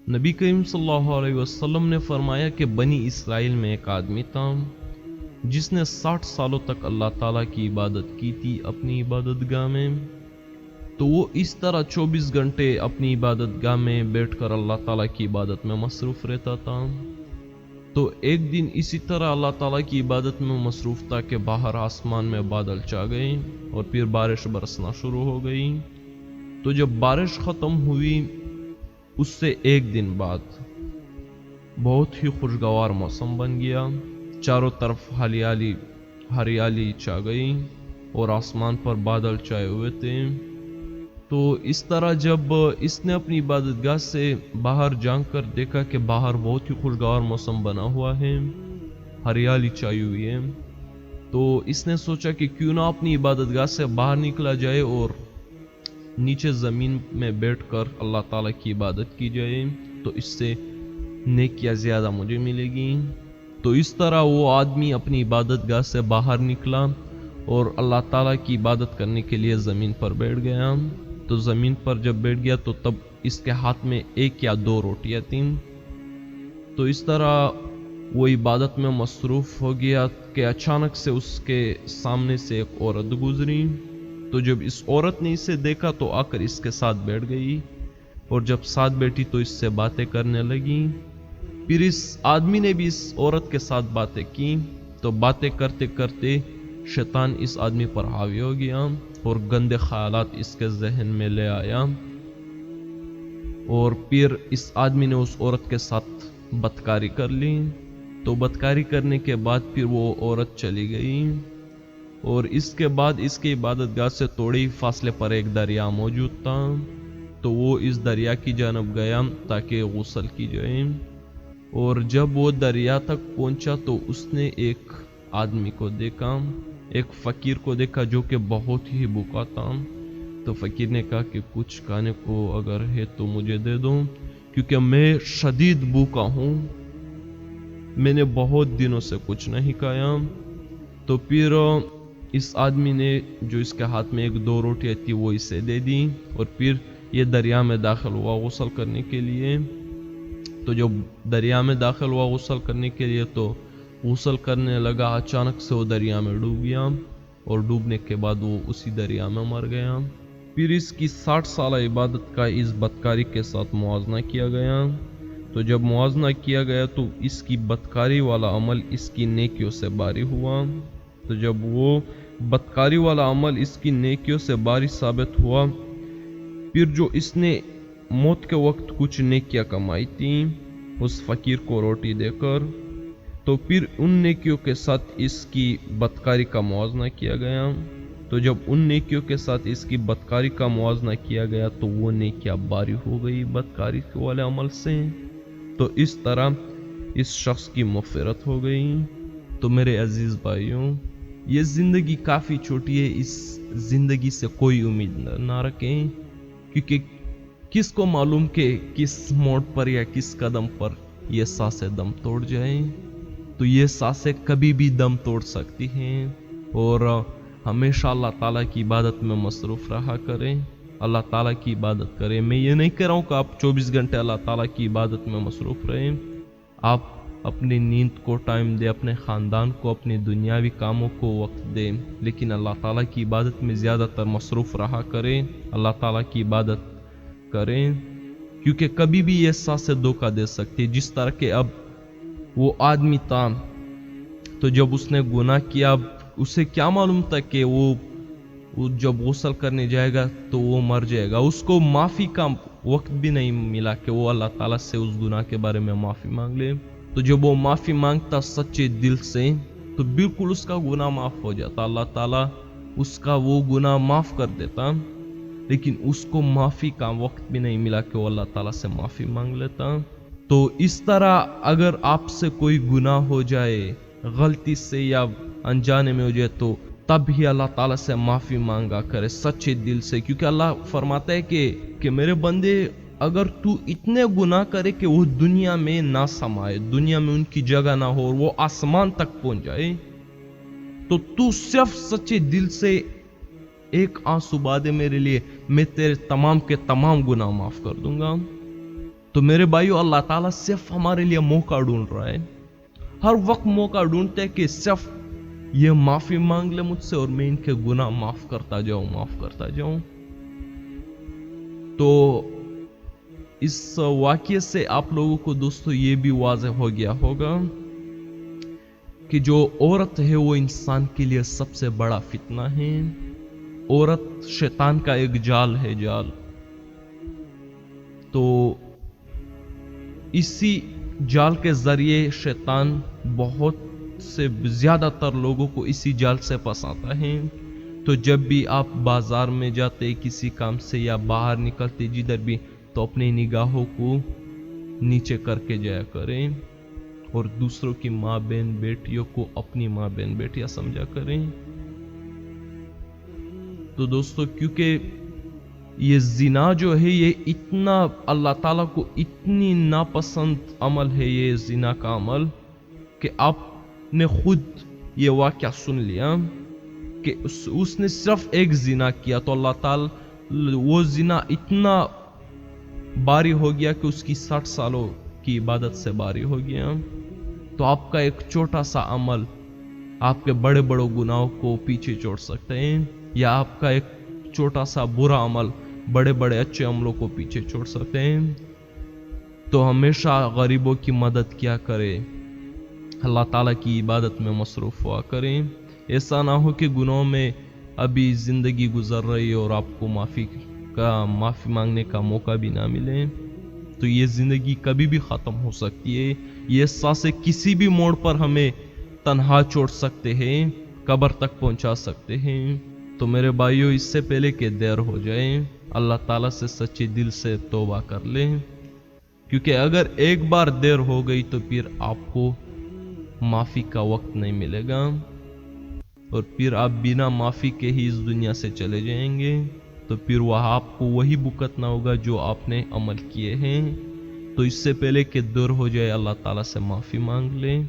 نبی کریم صلی اللہ علیہ وسلم نے فرمایا کہ بنی اسرائیل میں ایک آدمی تھا جس نے 60 سالوں تک اللہ تعالیٰ کی عبادت کی تھی اپنی عبادت گاہ میں. تو وہ اس طرح 24 گھنٹے اپنی عبادت گاہ میں بیٹھ کر اللہ تعالیٰ کی عبادت میں مصروف رہتا تھا. تو ایک دن اسی طرح اللہ تعالیٰ کی عبادت میں مصروف تھا کہ باہر آسمان میں بادل چھا گئے اور پھر بارش برسنا شروع ہو گئی. تو جب بارش ختم ہوئی اس سے ایک دن بعد بہت ہی خوشگوار موسم بن گیا. چاروں طرف ہریالی چھا گئی اور آسمان پر بادل چھائے ہوئے تھے. تو اس طرح جب اس نے اپنی عبادت گاہ سے باہر جان کر دیکھا کہ باہر بہت ہی خوشگوار موسم بنا ہوا ہے، ہریالی چھائی ہوئی ہے، تو اس نے سوچا کہ کیوں نہ اپنی عبادت گاہ سے باہر نکلا جائے اور نیچے زمین میں بیٹھ کر اللہ تعالیٰ کی عبادت کی جائے، تو اس سے نیکیاں زیادہ مجھے ملے گی. تو اس طرح وہ آدمی اپنی عبادت گاہ سے باہر نکلا اور اللہ تعالیٰ کی عبادت کرنے کے لیے زمین پر بیٹھ گیا. تو زمین پر جب بیٹھ گیا تو تب اس کے ہاتھ میں 1 یا 2 روٹیاں تھیں. تو اس طرح وہ عبادت میں مصروف ہو گیا کہ اچانک سے اس کے سامنے سے ایک عورت گزری. تو جب اس عورت نے اسے دیکھا تو آ کر اس کے ساتھ بیٹھ گئی اور جب ساتھ بیٹھی تو اس سے باتیں کرنے لگی. پھر اس آدمی نے بھی اس عورت کے ساتھ باتیں کی. تو باتیں کرتے کرتے شیطان اس آدمی پر حاوی ہو گیا اور گندے خیالات اس کے ذہن میں لے آیا اور پھر اس آدمی نے اس عورت کے ساتھ بدکاری کر لی. تو بدکاری کرنے کے بعد پھر وہ عورت چلی گئی اور اس کے بعد اس کے عبادت گاہ سے تھوڑے ہی فاصلے پر ایک دریا موجود تھا. تو وہ اس دریا کی جانب گیا تاکہ غسل کی جائے اور جب وہ دریا تک پہنچا تو اس نے ایک آدمی کو دیکھا، ایک فقیر کو دیکھا جو کہ بہت ہی بھوکا تھا. تو فقیر نے کہا کہ کچھ کھانے کو اگر ہے تو مجھے دے دو کیونکہ میں شدید بھوکا ہوں، میں نے بہت دنوں سے کچھ نہیں کھایا. تو پھر اس آدمی نے جو اس کے ہاتھ میں 1-2 روٹیاں تھی وہ اسے دے دی اور پھر یہ دریا میں داخل ہوا غسل کرنے کے لیے. تو جب دریا میں داخل ہوا غسل کرنے کے لیے تو غسل کرنے لگا، اچانک سے وہ دریا میں ڈوب گیا اور ڈوبنے کے بعد وہ اسی دریا میں مر گیا. پھر اس کی 60 سالہ عبادت کا اس بدکاری کے ساتھ موازنہ کیا گیا. تو جب موازنہ کیا گیا تو اس کی بدکاری والا عمل اس کی نیکیوں سے باری ہوا. تو جب وہ بدکاری والا عمل اس کی نیکیوں سے باری ثابت ہوا، پھر جو اس نے موت کے وقت کچھ نیکیاں کمائی تھیں اس فقیر کو روٹی دے کر، تو پھر ان نیکیوں کے ساتھ اس کی بدکاری کا موازنہ کیا گیا. تو جب ان نیکیوں کے ساتھ اس کی بدکاری کا موازنہ کیا گیا تو وہ نیکیاں باری ہو گئی بدکاری والے عمل سے. تو اس طرح اس شخص کی مغفرت ہو گئی. تو میرے عزیز بھائیوں، یہ زندگی کافی چھوٹی ہے، اس زندگی سے کوئی امید نہ رکھیں کیونکہ کس کو معلوم کہ کس موڑ پر یا کس قدم پر یہ سانسیں دم توڑ جائیں. تو یہ سانسیں کبھی بھی دم توڑ سکتی ہیں اور ہمیشہ اللہ تعالیٰ کی عبادت میں مصروف رہا کریں، اللہ تعالیٰ کی عبادت کریں. میں یہ نہیں کہہ رہا ہوں کہ آپ 24 گھنٹے اللہ تعالیٰ کی عبادت میں مصروف رہیں. آپ اپنی نیند کو ٹائم دیں، اپنے خاندان کو، اپنے دنیاوی کاموں کو وقت دیں، لیکن اللہ تعالیٰ کی عبادت میں زیادہ تر مصروف رہا کریں، اللہ تعالیٰ کی عبادت کریں کیونکہ کبھی بھی یہ سانسیں دھوکہ دے سکتی. جس طرح کہ اب وہ آدمی تھا تو جب اس نے گناہ کیا، اسے کیا معلوم تھا کہ وہ جب غسل کرنے جائے گا تو وہ مر جائے گا. اس کو معافی کا وقت بھی نہیں ملا کہ وہ اللہ تعالیٰ سے اس گناہ کے بارے میں معافی مانگ لے. تو جب وہ معافی مانگتا سچے دل سے تو بالکل اس کا گناہ معاف ہو جاتا، اللہ تعالیٰ اس کا وہ گناہ معاف کر دیتا. لیکن اس کو معافی کا وقت بھی نہیں ملا کہ وہ اللہ تعالیٰ سے معافی مانگ لیتا. تو اس طرح اگر آپ سے کوئی گناہ ہو جائے غلطی سے یا انجانے میں ہو جائے تو تب ہی اللہ تعالیٰ سے معافی مانگا کرے سچے دل سے، کیونکہ اللہ فرماتا ہے کہ میرے بندے اگر تو اتنے گناہ کرے کہ وہ دنیا میں نہ سمائے، دنیا میں ان کی جگہ نہ ہو اور وہ آسمان تک پہنچ جائے، تو صرف سچے دل سے ایک آنسو بہا دے میرے لیے، میں تیرے تمام کے تمام گناہ معاف کر دوں گا. تو میرے بھائیو اللہ تعالیٰ صرف ہمارے لیے موقع ڈھونڈ رہا ہے، ہر وقت موقع ڈھونڈتے ہے کہ صرف یہ معافی مانگ لے مجھ سے اور میں ان کے گناہ معاف کرتا جاؤں. تو اس واقعے سے آپ لوگوں کو دوستو یہ بھی واضح ہو گیا ہوگا کہ جو عورت ہے وہ انسان کے لیے سب سے بڑا فتنہ ہے. عورت شیطان کا ایک جال ہے. تو اسی جال کے ذریعے شیطان بہت سے زیادہ تر لوگوں کو اسی جال سے پھنساتا ہے. تو جب بھی آپ بازار میں جاتے کسی کام سے یا باہر نکلتے جدھر بھی، تو اپنی نگاہوں کو نیچے کر کے جایا کریں اور دوسروں کی ماں بہن بیٹیوں کو اپنی ماں بہن بیٹیاں سمجھا کریں. تو دوستو کیونکہ یہ زنا جو ہے یہ اتنا اللہ تعالیٰ کو اتنی ناپسند عمل ہے، یہ زنا کا عمل، کہ آپ نے خود یہ واقعہ سن لیا کہ اس نے صرف ایک زنا کیا تو اللہ تعالیٰ وہ زنا اتنا باری ہو گیا کہ اس کی 60 سالوں کی عبادت سے باری ہو گیا. تو آپ کا ایک چھوٹا سا عمل آپ کے بڑے بڑے گناہوں کو پیچھے چھوڑ سکتے ہیں، یا آپ کا ایک چھوٹا سا برا عمل بڑے بڑے اچھے عملوں کو پیچھے چھوڑ سکتے ہیں. تو ہمیشہ غریبوں کی مدد کیا کرے، اللہ تعالیٰ کی عبادت میں مصروف ہوا کریں. ایسا نہ ہو کہ گناہوں میں ابھی زندگی گزر رہی اور آپ کو معافی مانگنے کا موقع بھی نہ ملے. تو یہ زندگی کبھی بھی ختم ہو سکتی ہے. یہ احساس کسی بھی موڑ پر ہمیں تنہا چھوڑ سکتے ہیں، قبر تک پہنچا سکتے ہیں. تو میرے بھائیوں، اس سے پہلے کہ دیر ہو جائے اللہ تعالیٰ سے سچے دل سے توبہ کر لیں، کیونکہ اگر ایک بار دیر ہو گئی تو پھر آپ کو معافی کا وقت نہیں ملے گا اور پھر آپ بنا معافی کے ہی اس دنیا سے چلے جائیں گے. تو پھر وہاں آپ کو وہی بھگتنا ہوگا جو آپ نے عمل کیے ہیں. تو اس سے پہلے کہ دیر ہو جائے اللہ تعالیٰ سے معافی مانگ لیں.